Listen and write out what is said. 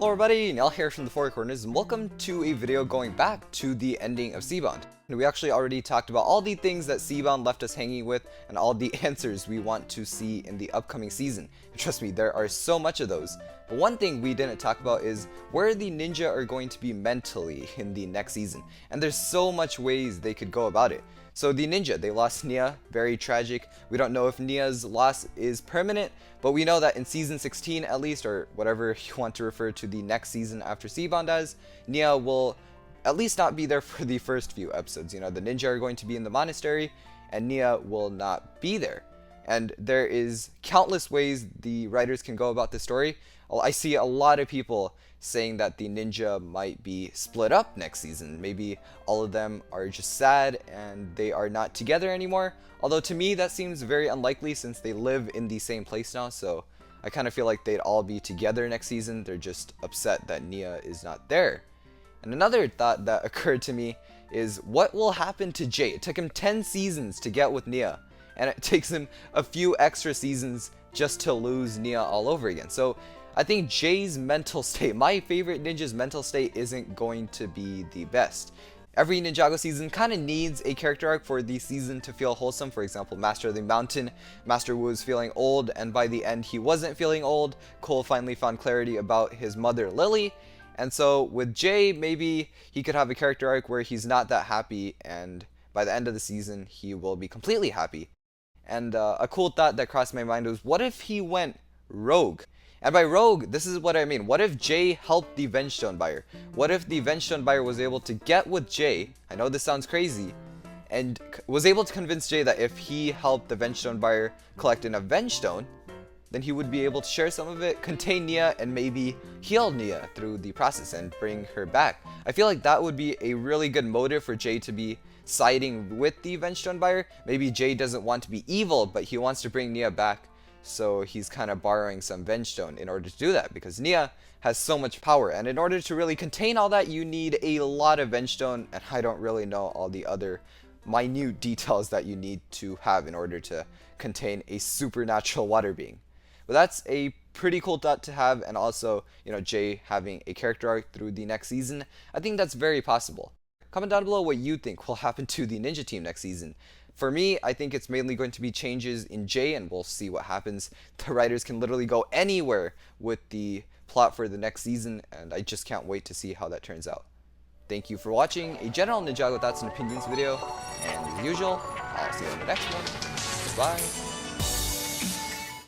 Hello everybody, Neil here from the Four Corners, and welcome to a video going back to the ending of Seabound. And we actually already talked about all the things that Seabound left us hanging with, and all the answers we want to see in the upcoming season. And trust me, there are so much of those. But one thing we didn't talk about is where the ninja are going to be mentally in the next season. And there's so much ways they could go about it. So the ninja, they lost Nia, very tragic. We don't know if Nia's loss is permanent, but we know that in season 16 at least, or whatever you want to refer to the next season after Seabound as, Nia will at least not be there for the first few episodes. You know, the ninja are going to be in the monastery, and Nia will not be there. And there is countless ways the writers can go about this story. I see a lot of people saying that the ninja might be split up next season. Maybe all of them are just sad and they are not together anymore. Although to me that seems very unlikely since they live in the same place now, so I kind of feel like they'd all be together next season. They're just upset that Nia is not there. And another thought that occurred to me is what will happen to Jay? It took him 10 seasons to get with Nia, and it takes him a few extra seasons just to lose Nia all over again. So I think Jay's mental state, my favorite ninja's mental state, isn't going to be the best. Every Ninjago season kind of needs a character arc for the season to feel wholesome. For example, Master of the Mountain, Master Wu was feeling old, and by the end he wasn't feeling old. Cole finally found clarity about his mother Lily. And so with Jay, maybe he could have a character arc where he's not that happy, and by the end of the season he will be completely happy. And a cool thought that crossed my mind was, what if he went rogue? And by rogue, this is what I mean. What if Jay helped the Vengestone buyer? What if the Vengestone buyer was able to get with Jay, I know this sounds crazy, and was able to convince Jay that if he helped the Vengestone buyer collect enough Vengestone, then he would be able to share some of it, contain Nia, and maybe heal Nia through the process and bring her back. I feel like that would be a really good motive for Jay to be siding with the Vengestone buyer. Maybe Jay doesn't want to be evil, but he wants to bring Nia back. So he's kind of borrowing some Vengestone in order to do that, because Nia has so much power, and in order to really contain all that you need a lot of Vengestone, and I don't really know all the other minute details that you need to have in order to contain a supernatural water being. But that's a pretty cool thought to have, and also, you know, Jay having a character arc through the next season, I think that's very possible. Comment down below what you think will happen to the ninja team next season. For me, I think it's mainly going to be changes in Jay, and we'll see what happens. The writers can literally go anywhere with the plot for the next season, and I just can't wait to see how that turns out. Thank you for watching a general Ninjago thoughts and opinions video, and as usual, I'll see you in the next one. Goodbye.